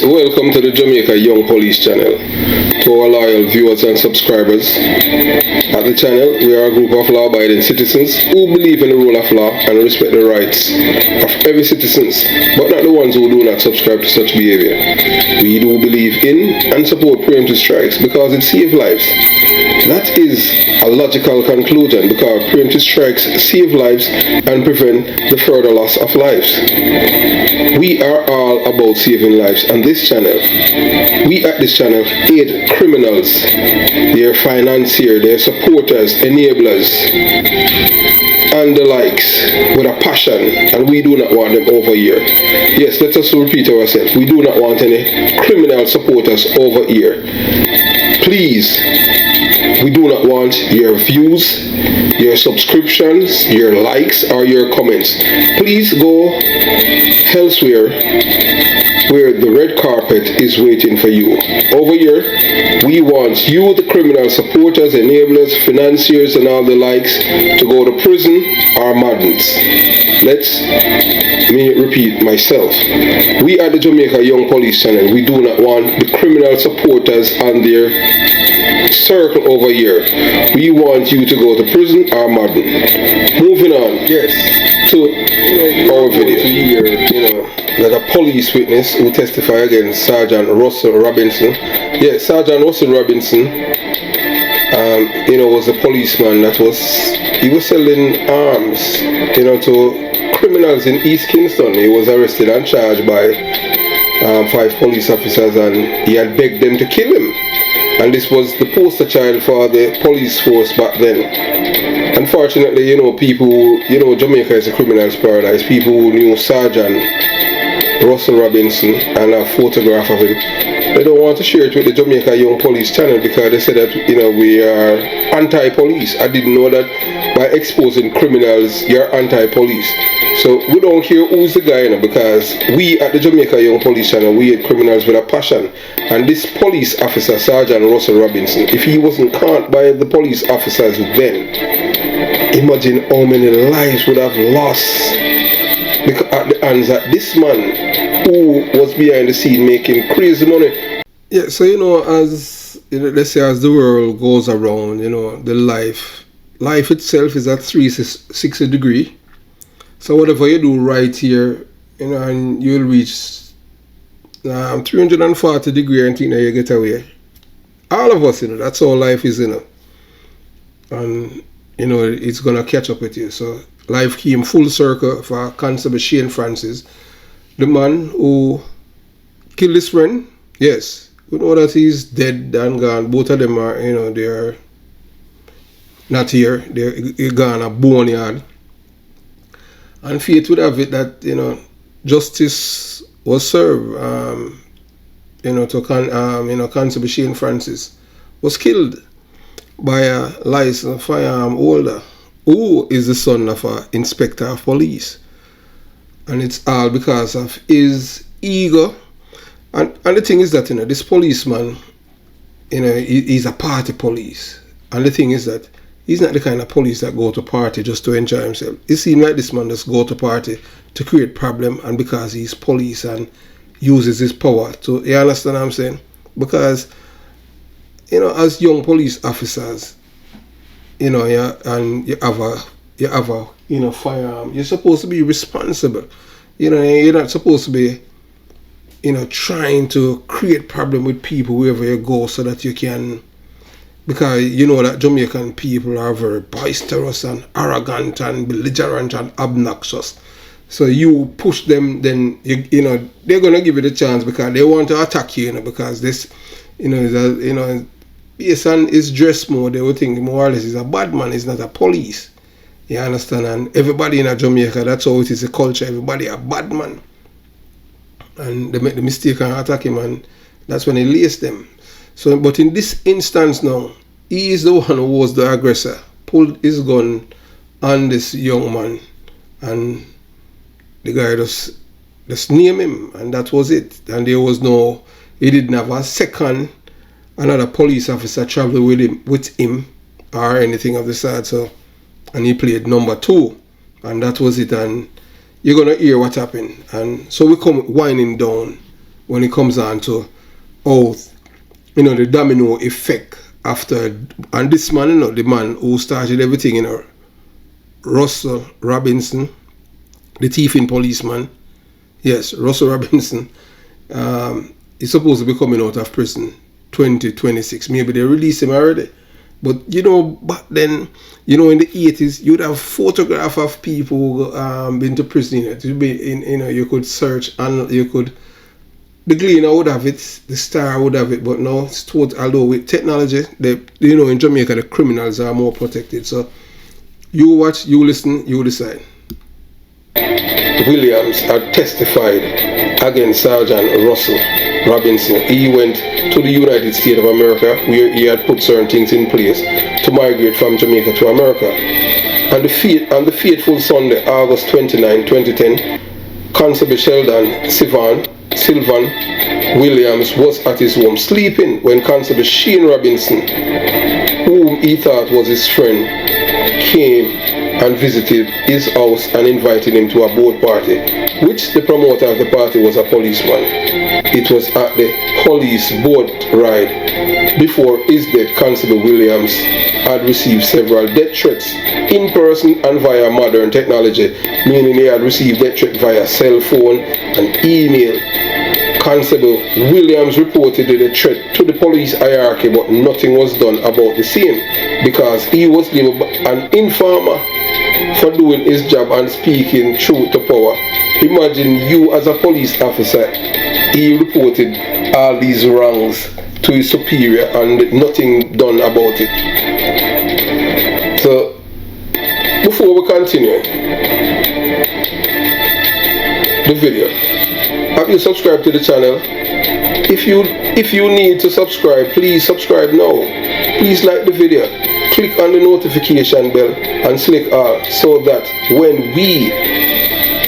Yes, welcome to the Jamaica Young Police channel. To our loyal viewers and subscribers, at the channel we are a group of law-abiding citizens who believe in the rule of law and respect the rights of every citizen, but not the ones who do not subscribe to such behavior. We do believe in and support preemptive strikes because it saves lives. That is a logical conclusion because preemptive strikes save lives and prevent the further loss of lives. We are all about saving lives on this channel. We at this channel aid criminals, their financiers, their supporters, enablers, and the likes with a passion, and we do not want them over here. Yes, let us repeat ourselves. We do not want any criminal supporters over here. Please, we do not want your views, your subscriptions, your likes, or your comments. Please go elsewhere where the red carpet is waiting for you. Over here, we want you, the criminal supporters, enablers, financiers, and all the likes, to go to prison or madness. Let me repeat myself. We at the Jamaica Young Police channel, we do not want the criminal supporters and their circle over here. We want you to go to prison or madden. Moving on, yes, to our video. That a police witness who testified against Sergeant Russell Robinson. Yeah, Sergeant Russell Robinson, was a policeman that was selling arms, to criminals in East Kingston. He was arrested and charged by 5 police officers, and he had begged them to kill him. And this was the poster child for the police force back then. Unfortunately, people, Jamaica is a criminal's paradise. People who knew Sergeant Russell Robinson and a photograph of him, they don't want to share it with the Jamaica Young Police channel because they said that, we are anti-police. I didn't know that by exposing criminals, you're anti-police. So we don't care who's the guy, because we at the Jamaica Young Police channel, we hate criminals with a passion. And this police officer, Sergeant Russell Robinson, if he wasn't caught by the police officers then, imagine how many lives would have lost at the hands of this man who was behind the scene making crazy money. Yeah, so as let's say as the world goes around, the life itself is at 360 degree. So whatever you do right here, and you'll reach 340 degree and think that you get away. All of us, that's how life is, and it's gonna catch up with you. So life came full circle for Constable Shane Francis, the man who killed his friend. Yes, we know that he's dead and gone. Both of them are, they're not here. They're gone a boneyard. And fate would have it that, justice was served. Constable Shane Francis was killed by a licensed firearm holder who is the son of an inspector of police. And it's all because of his ego. And the thing is that, this policeman, he's a party police. And the thing is that he's not the kind of police that go to party just to enjoy himself. It seems like this man just go to party to create problem, and because he's police and uses his power to, you understand what I'm saying? Because, as young police officers, and you have a firearm, you're supposed to be responsible. You're not supposed to be, trying to create problem with people wherever you go so that you can, because that Jamaican people are very boisterous and arrogant and belligerent and obnoxious. So you push them, then they're gonna give you the chance because they want to attack you, because this, based on his dress mode, they would think more or less he's a bad man, he's not a police. You understand? And everybody in Jamaica, that's how it is, a culture. Everybody a bad man. And they make the mistake and attack him, and that's when he laced them. So, but in this instance now, he is the one who was the aggressor, pulled his gun on this young man, and the guy just named him, and that was it. And there was he didn't have a second, another police officer travel with him or anything of the sort. So, and he played number 2, and that was it. And you're gonna hear what happened. And so we come winding down when it comes on to how, you know, the domino effect after, and this man, you know, the man who started everything, you know, Russell Robinson, the thieving policeman. Yes, Russell Robinson. He's supposed to be coming out of prison 2026. Maybe they released him already. But you know, back then, you know, in the 80s, you'd have photograph of people been to prison. You know, you could search and you could, the Gleaner would have it, the Star would have it, but now it's total. Although with technology, you know, in Jamaica the criminals are more protected. So you watch, you listen, you decide. Williams had testified against Sergeant Russell Robinson. He went to the United States of America, where he had put certain things in place to migrate from Jamaica to America. On the fateful Sunday, August 29, 2010, Constable Sheldon Sylvan Williams was at his home sleeping when Constable Shane Robinson, whom he thought was his friend, came and visited his house and invited him to a boat party, which the promoter of the party was a policeman. It was at the police boat ride. Before his death, Constable Williams had received several death threats in person and via modern technology, meaning he had received death threats via cell phone and email. Constable Williams reported the threat to the police hierarchy, but nothing was done about the same because he was labeled an informer for doing his job and speaking truth to power. Imagine you as a police officer, he reported all these wrongs to his superior and nothing done about it. So before we continue the video, have you subscribed to the channel? If you need to subscribe, please subscribe now. Please like the video, click on the notification bell and select all so that when we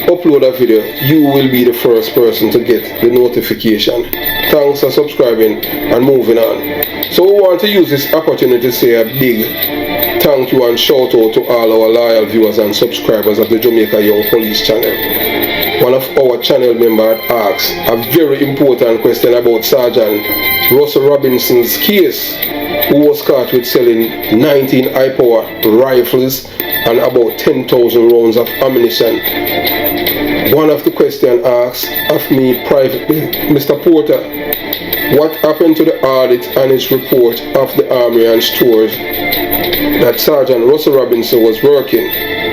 upload a video, you will be the first person to get the notification. Thanks for subscribing and moving on. So we want to use this opportunity to say a big thank you and shout out to all our loyal viewers and subscribers of the Jamaica Young Police channel. One of our channel members asked a very important question about Sergeant Russell Robinson's case, who was caught with selling 19 high-power rifles and about 10,000 rounds of ammunition. One of the questions asked of me privately, Mr. Porter, what happened to the audit and its report of the armory and stores that Sergeant Russell Robinson was working,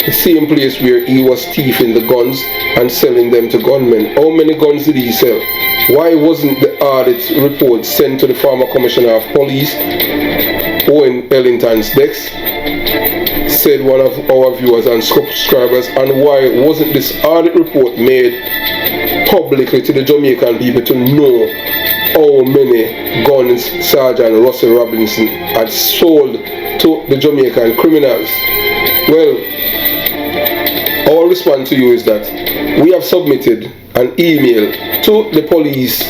the same place where he was thieving the guns and selling them to gunmen? How many guns did he sell? Why wasn't the audit report sent to the former Commissioner of Police, Owen Ellington's desk? Said one of our viewers and subscribers. And why wasn't this audit report made publicly to the Jamaican people to know how many guns Sergeant Russell Robinson had sold to the Jamaican criminals? Well, our response to you is that we have submitted an email to the police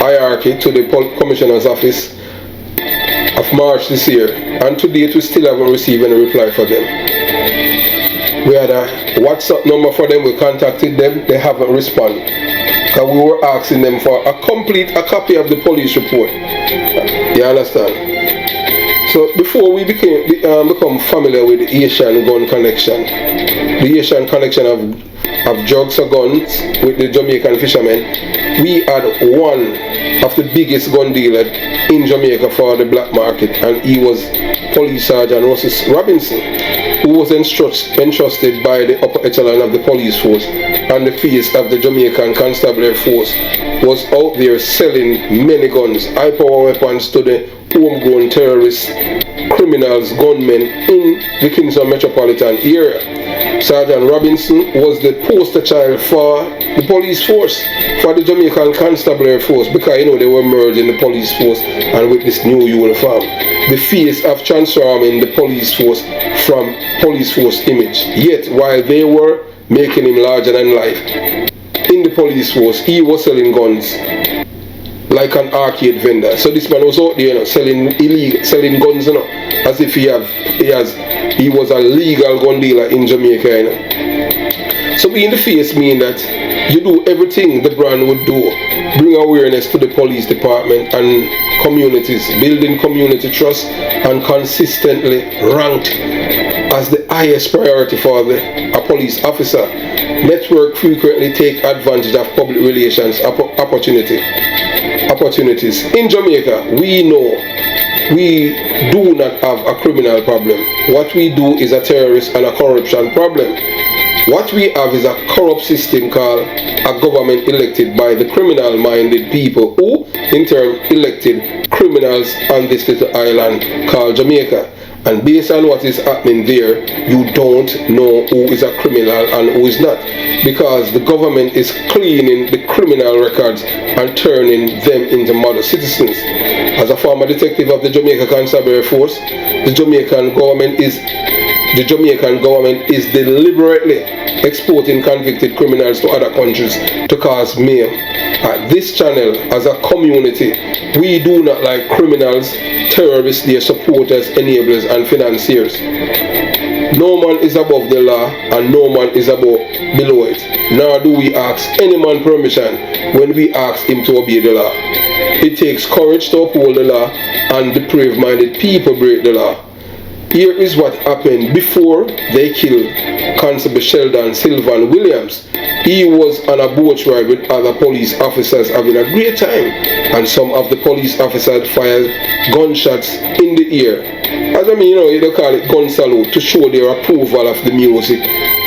hierarchy, to the Commissioner's office of March this year, and to date we still haven't received any reply for them. We had a WhatsApp number for them, we contacted them, they haven't responded. Because we were asking them for a copy of the police report. You understand? So before we become familiar with the Asian gun connection, the Asian connection of drugs or guns with the Jamaican fishermen, we had one of the biggest gun dealers in Jamaica for the black market, and he was Police Sergeant Russell Robinson, who was entrusted by the upper echelon of the police force and the face of the Jamaican Constabulary Force, was out there selling many guns, high-power weapons to the homegrown terrorists, criminals, gunmen in the Kingston metropolitan area. Sergeant Robinson was the poster child for the police force, for the Jamaican Constabulary Force, because you know they were merged in the police force, and with this new uniform, the face of transforming the police force from police force image. Yet while they were making him larger than life in the police force, he was selling guns like an arcade vendor. So this man was out there, you know, selling guns, you know, as if he was a legal gun dealer in Jamaica, you know. So being the face mean that You do everything the brand would do. Bring awareness to the police department and communities, building community trust, and consistently ranked as the highest priority for a police officer. Network frequently take advantage of public relations opportunities. In Jamaica, we know we do not have a criminal problem. What we do is a terrorist and a corruption problem. What we have is a corrupt system called a government elected by the criminal-minded people who, in turn, elected criminals on this little island called Jamaica. And based on what is happening there, you don't know who is a criminal and who is not. Because the government is cleaning the criminal records and turning them into model citizens. As a former detective of the Jamaica Constabulary Force, the Jamaican government is deliberately exporting convicted criminals to other countries to cause mayhem. At this channel, as a community, we do not like criminals, terrorists, their supporters, enablers, and financiers. No man is above the law, and no man is below it. Nor do we ask any man permission when we ask him to obey the law. It takes courage to uphold the law, and depraved-minded people break the law. Here is what happened before they killed Constable Sheldon Sylvan Williams. He was on a boat ride with other police officers having a great time, and some of the police officers fired gunshots in the air. As I mean, they call it gun salute to show their approval of the music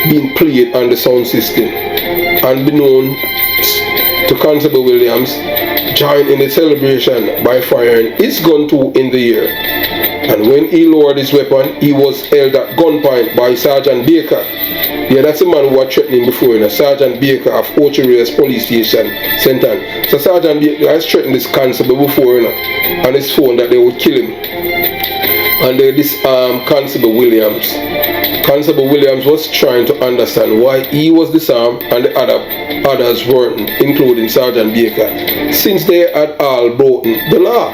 being played on the sound system. Unbeknownst to Constable Williams, joined in the celebration by firing his gun too in the air. And when he lowered his weapon, he was held at gunpoint by Sergeant Baker. Yeah, that's the man who was threatening before, Sergeant Baker of Ocho Rios Police Station, Senton. So Sergeant Baker has threatened this constable before, on his phone that they would kill him. And they disarmed Constable Williams. Constable Williams was trying to understand why he was disarmed and the others weren't, including Sergeant Baker, since they had all broken the law.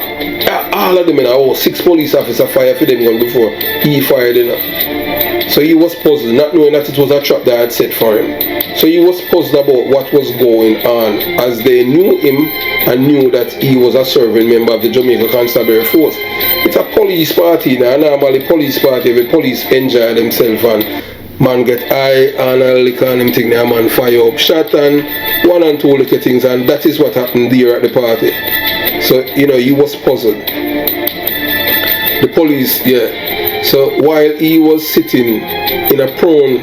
All of them, 6 police officers fired for them before he fired in. So he was puzzled, not knowing that it was a trap that I had set for him. So he was puzzled about what was going on, as they knew him and knew that he was a serving member of the Jamaica Constabulary Force. It's a police party now, normally police party, where police enjoy themselves and man get high and a liquor and them thing there, man fire up shot and 1 and 2 little things, and that is what happened there at the party. So, he was puzzled. The police, so while he was sitting in a prone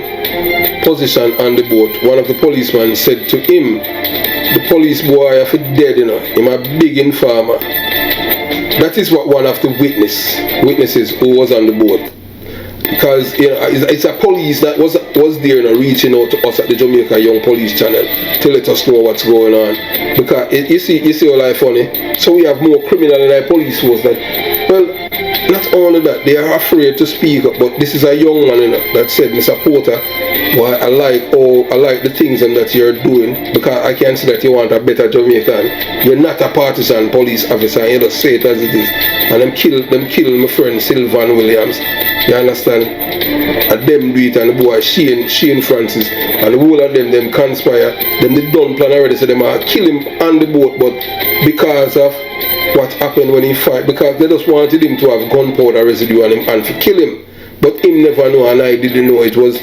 position on the boat, one of the policemen said to him, "The police boy if it's dead, him a big informer." That is what one of the witnesses who was on the boat. Because it's a police that was there reaching out to us at the Jamaica Young Police Channel to let us know what's going on. Because you see all life funny. So we have more criminal in our police force that, well, not only that, they are afraid to speak up, but this is a young man that said, "Mr. Porter, well, I like the things that you're doing, because I can see that you want a better Jamaican. You're not a partisan police officer, you just say it as it is." And them kill my friend Sylvan Williams. You understand? And them do it, and the boy Shane Francis, and the whole of them conspire. Them they done plan already, so them are kill him on the boat, but because of what happened when he fight, because they just wanted him to have gunpowder residue on him and to kill him. But him never know, and I didn't know it was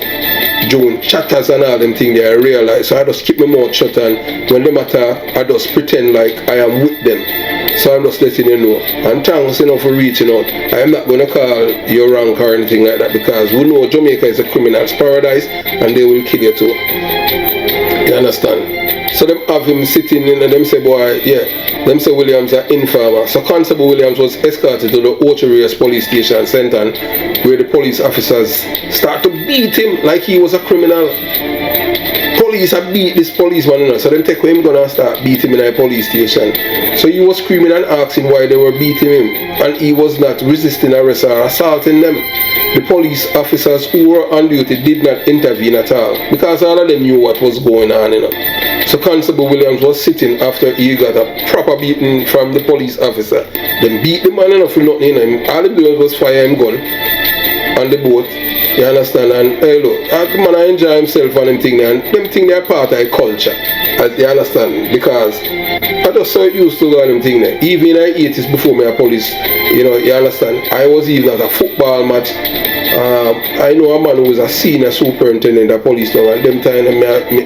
June chatters and all them things there. I realized, so I just keep my mouth shut, and when them attack, I just pretend like I am with them. So I'm just letting you know. And thanks for reaching out. I'm not going to call your rank or anything like that, because we know Jamaica is a criminal's paradise and they will kill you too. You understand? So them have him sitting in and them say, boy, them say Williams are informer. So Constable Williams was escorted to the Ocho Rios Police Station, Senton, where the police officers start to beat him like he was a criminal. Police have beat this policeman, so them take him gonna start beating him in a police station. So he was screaming and asking why they were beating him, and he was not resisting arrest or assaulting them. The police officers who were on duty did not intervene at all, because all of them knew what was going on. So Constable Williams was sitting after he got a proper beating from the police officer. Them beat the man for nothing. All they did was fire him gun on the boat, You understand? And hey, look, the man I enjoy himself and them thing there, and them thing they are part of the culture. You understand? Because I just so used to go on them thing there. Even in the 80s before me a police, you know, you understand? I was even at a football match. I know a man who was a senior superintendent of police now, and them time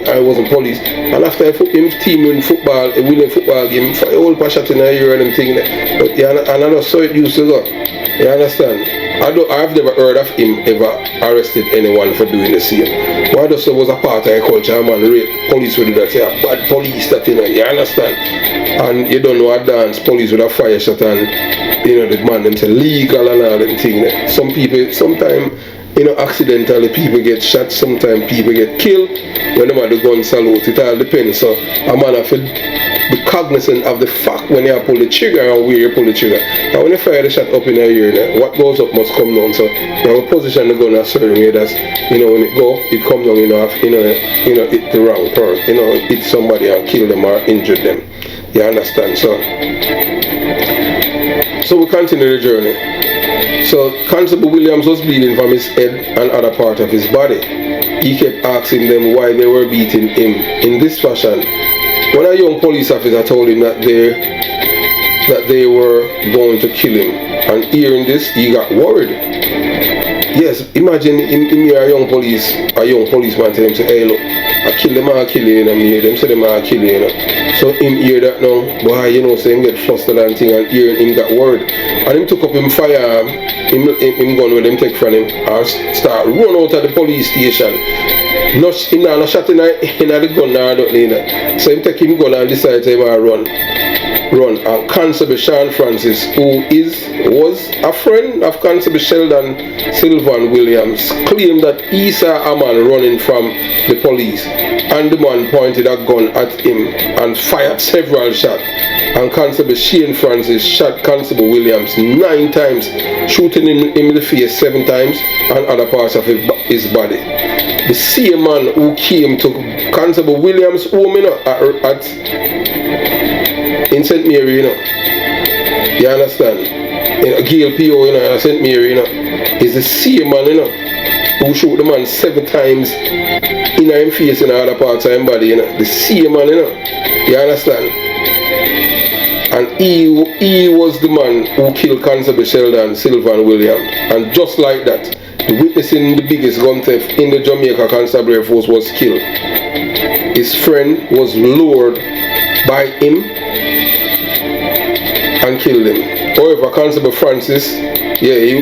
I wasn't police. And after I put him team in football, a winning football game, for a whole shot in a year and them thing there. But yeah, and I just saw it used to go. You understand? I've never heard of him ever arrested anyone for doing the same. Why just was a part of the culture, man, police would do that, say a bad police that, you know, you understand? And you don't know a dance, police with a fire shot and, you know, the man them say legal and all them thing there. Some people, sometimes, you know, accidentally people get shot, sometimes people get killed when them have the gun salute, it all depends. So a man have to be cognizant of the fact when you pull the trigger and where you pull the trigger. And when you fire the shot up in the air, what goes up must come down. So you have to position the gun a certain way that, you know, when it go, it comes down, you know, hit the wrong person, you know, hit somebody and kill them or injure them. You understand? So we continue the journey. So Constable Williams was bleeding from his head and other part of his body. He kept asking them why they were beating him in this fashion. When a young police officer told him that they were going to kill him, and hearing this, he got worried. Yes, imagine him hear a young policeman tell him, say, hey look, I kill them, I kill you, and hear them say them, I kill you, you know. So him hear that now, boy, you know, so him get flustered and thing, and hearing him got worried. And him took up him firearm, him gun with him take from him, and start run out of the police station. Him not shot in the gun or nothing. So him take him gun and decide to run. And Constable Sean Francis, who was a friend of Constable Sheldon Sylvan Williams, claimed that he saw a man running from the police, and the man pointed a gun at him and fired several shots. And Constable Shane Francis shot Constable Williams 9 times, shooting him in the face 7 times and other parts of his body. The same man who came to Constable Williams' home, you know, in St. Mary, you know, you understand? In a Gale PO, you know, St. Mary, you know, is the same man, you know, who shot the man 7 times in his face and other parts of his body, you know. The same man, you know, you understand? And he was the man who killed Constable Sheldon Sylvan Williams. And just like that, the witness in the biggest gun theft in the Jamaica Constabulary Force was killed. His friend was lured by him and killed him. However, Constable Francis, yeah, he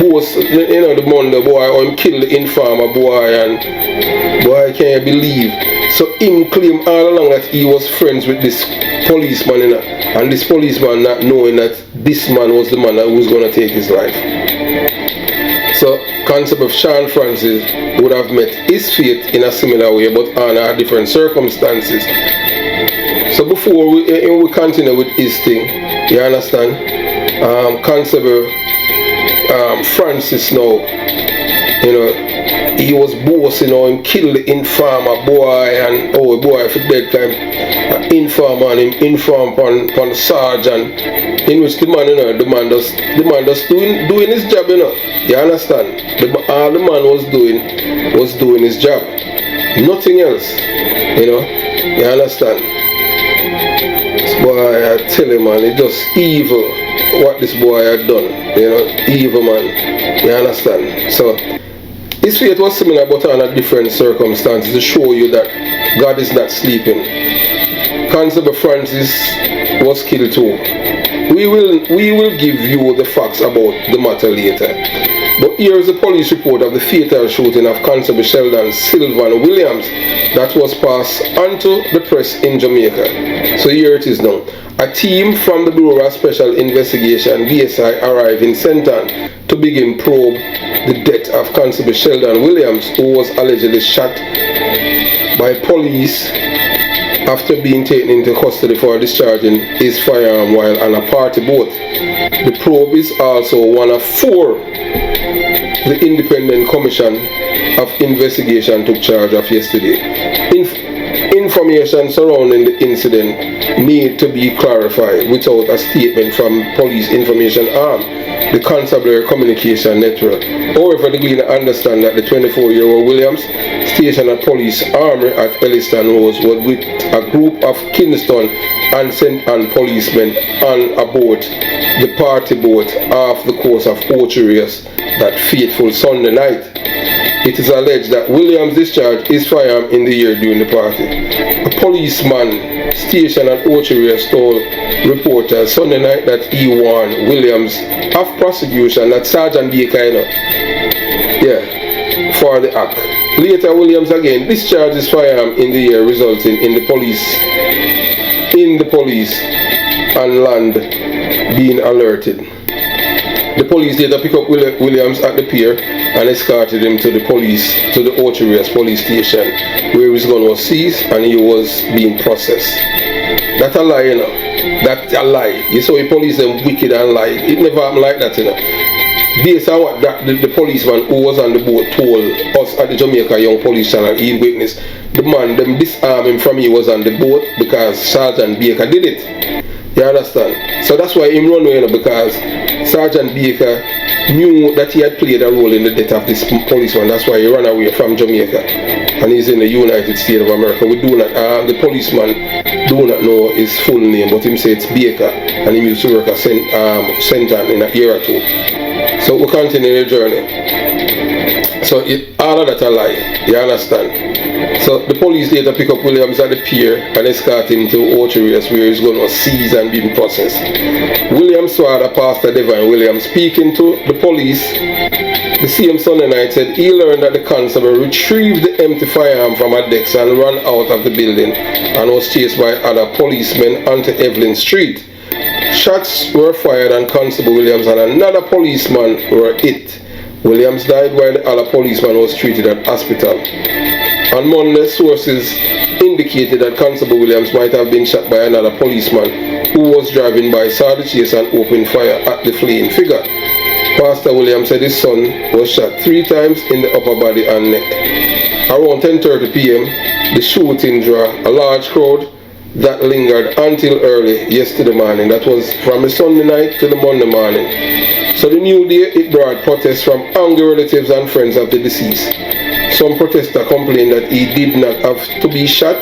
boasts, you know, the man, the boy, or him killed the informer boy, and boy, can't believe. So him claimed all along that he was friends with this policeman, you know, and this policeman not knowing that this man was the man that was going to take his life. So Constable Sean Francis would have met his fate in a similar way, but under different circumstances. So before we continue with his thing, you understand, Constable Francis now, you know, he was boasting, you know, him killed the informer boy, and oh boy, for dead time, informer, and him inform upon the sergeant, in which the man, you know, the man just doing his job, you know. You understand? All the man was doing his job, nothing else, you know. You understand? This boy, I tell you, man, it's just evil what this boy had done, you know, evil, man. You understand? So his fate was similar, but under different circumstances, to show you that God is not sleeping. Constable Francis was killed too. We will give you the facts about the matter later. But here is a police report of the fatal shooting of Constable Sheldon Sylvan Williams that was passed onto the press in Jamaica. So here it is now. A team from the Bureau of Special Investigation, BSI, arrived in Senton to begin probe the death of Constable Sheldon Williams, who was allegedly shot by police after being taken into custody for discharging his firearm while on a party boat. The probe is also one of 4 the Independent Commission of Investigation took charge of yesterday. Information information surrounding the incident need to be clarified without a statement from police information arm, the constabulary communication network. However, the gleaner understand that the 24-year-old Williams, stationed at police armory at Elliston Road, was with a group of Kingston and St. Ann policemen on a boat, the party boat, off the coast of Ocherius that fateful Sunday night. It is alleged that Williams discharged his firearm in the air during the party. A policeman stationed at Ocherius told reporters Sunday night that he warned Williams of prosecution at Sergeant Baker, for the act. Later, Williams again discharged his firearm in the air, resulting in the police and land being alerted. The police later picked up Williams at the pier and escorted him to the Ocherius police station, where his gun was seized and he was being processed. That's a lie, you know. That's a lie. You saw the police them wicked and lie. It never happened like that, you know. Based on what the policeman who was on the boat told us at the Jamaica Young Police Channel, he witnessed, the man them disarmed him from he was on the boat because Sergeant Baker did it. You understand? So that's why him run away, you know, because Sergeant Baker knew that he had played a role in the death of this policeman. That's why he ran away from Jamaica, and he's in the United States of America. We do not, the policeman do not know his full name, but him say it's Baker, and he used to work at St. Ann in a year or two. So we continue the journey. So all of that a lie. You understand? So the police later pick up Williams at the pier and escort him to Ocherius, where he's going to seize and be processed. Williams' father, Pastor Devon Williams, speaking to the police the same Sunday night, said he learned that the constable retrieved the empty firearm from a desk and ran out of the building and was chased by other policemen onto Evelyn Street. Shots were fired and Constable Williams and another policeman were hit. Williams died while the other policeman was treated at hospital. On Monday, sources indicated that Constable Williams might have been shot by another policeman who was driving by, saw the chase and opened fire at the fleeing figure. Pastor Williams said his son was shot 3 times in the upper body and neck. Around 10:30 p.m., the shooting drew a large crowd that lingered until early yesterday morning. That was from the Sunday night to the Monday morning. So the new day, it brought protests from angry relatives and friends of the deceased. Some protesters complained that he did not have to be shot,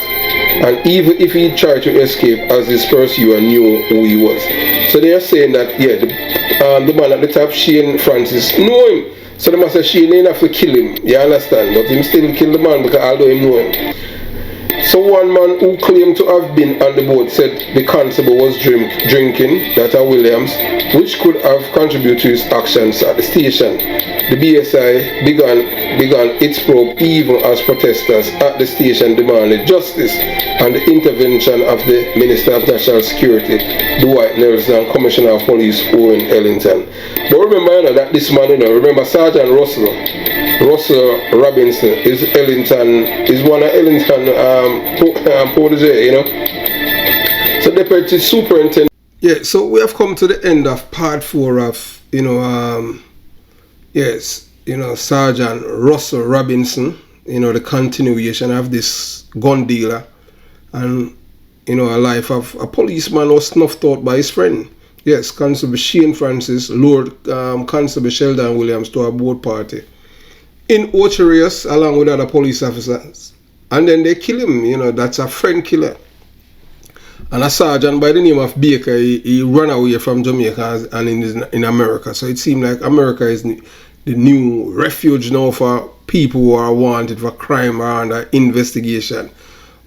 and even if he tried to escape, as his pursuer knew who he was. So they are saying that, the man at the top, Shane Francis, know him. So they must say Shane didn't have to kill him, you understand? But him still kill the man because although he know him. So one man who claimed to have been on the boat said the constable was drinking, that Williams, which could have contributed to his actions at the station. The BSI began its probe even as protesters at the station demanded justice and the intervention of the Minister of National Security, Dwight Nelson, and Commissioner of Police, Owen Ellington. But remember that this man, remember Sergeant Russell Robinson is one of Ellington protege, So Deputy Superintendent. Yeah, so we have come to the end of part 4 of, Sergeant Russell Robinson, the continuation of this gun dealer and, a life of a policeman was snuffed out by his friend. Yes, Constable Shane Francis lured Constable Sheldon Williams to a boat party in Ocherius along with other police officers. And then they kill him, that's a friend killer. And a sergeant by the name of Baker, he ran away from Jamaica and in America. So it seemed like America is the new refuge now for people who are wanted for crime or under investigation.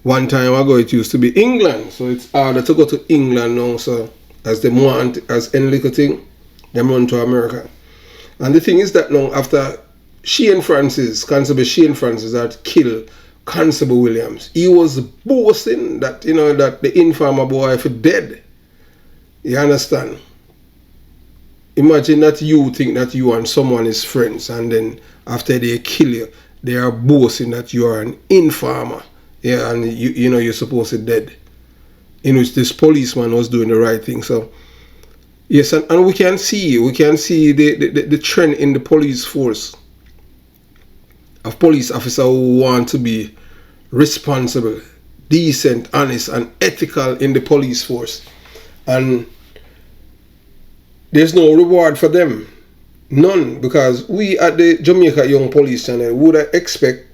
One time ago it used to be England, so it's harder to go to England now. So as they want, as any little thing, they run to America. And the thing is that now after Shane Francis, Constable Shane Francis had killed Constable Williams, he was boasting that, that the informer boy is dead. You understand? Imagine that you think that you and someone is friends, and then after they kill you, they are boasting that you are an informer. Yeah, and you're supposed to be dead. In which this policeman was doing the right thing. So yes, and we can see the trend in the police force of police officers who want to be responsible, decent, honest, and ethical in the police force. And there's no reward for them. None. Because we at the Jamaica Young Police Channel would expect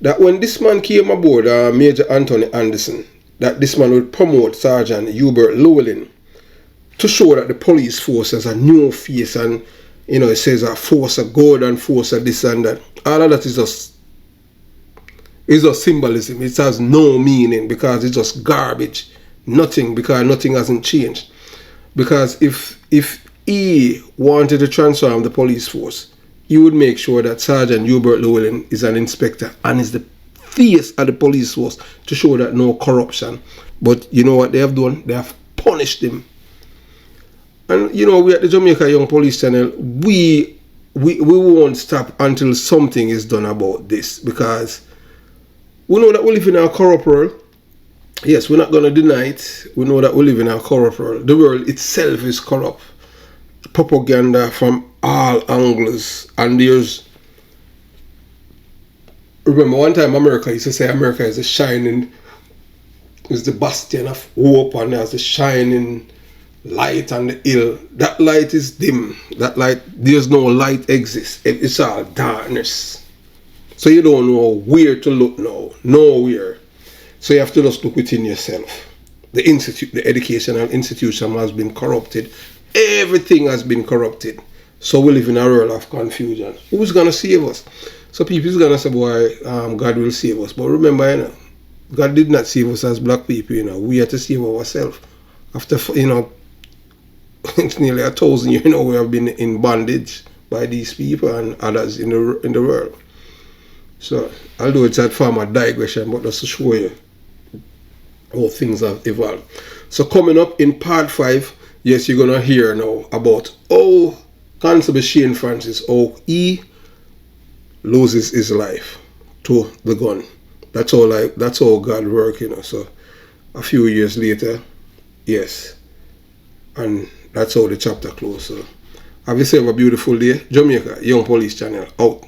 that when this man came aboard, Major Anthony Anderson, that this man would promote Sergeant Hubert Llewellyn to show that the police force has a new face, and it says a force of God and force of this and that. All of that is just symbolism. It has no meaning, because it's just garbage. Nothing, because nothing hasn't changed. Because if he wanted to transform the police force, he would make sure that Sergeant Hubert Llewellyn is an inspector and is the face of the police force to show that no corruption. But you know what they have done? They have punished him. And we at the Jamaica Young Police Channel, we won't stop until something is done about this, because we know that we live in a corrupt world. Yes, we're not going to deny it. We know that we live in a corrupt world. The world itself is corrupt. Propaganda from all angles. And remember one time America used to say America is the bastion of hope, and there's the shining light on the hill. That light is dim. That light, there's no light exists. It's all darkness. So you don't know where to look now. Nowhere. So you have to just look within yourself. The educational institution has been corrupted. Everything has been corrupted. So we live in a world of confusion. Who's going to save us? So people is going to say, boy, God will save us. But remember, God did not save us as black people. We had to save ourselves. After, it's nearly 1,000 years, we have been in bondage by these people and others in the world. So, although it's a form of digression, but just to show you how things have evolved. So, coming up in part 5, yes, you're going to hear now about how Constable Shane Francis, how he loses his life to the gun. That's how God works, So, a few years later, yes, and that's how the chapter closes. So, have yourself a beautiful day. Jamaica Young Police Channel out.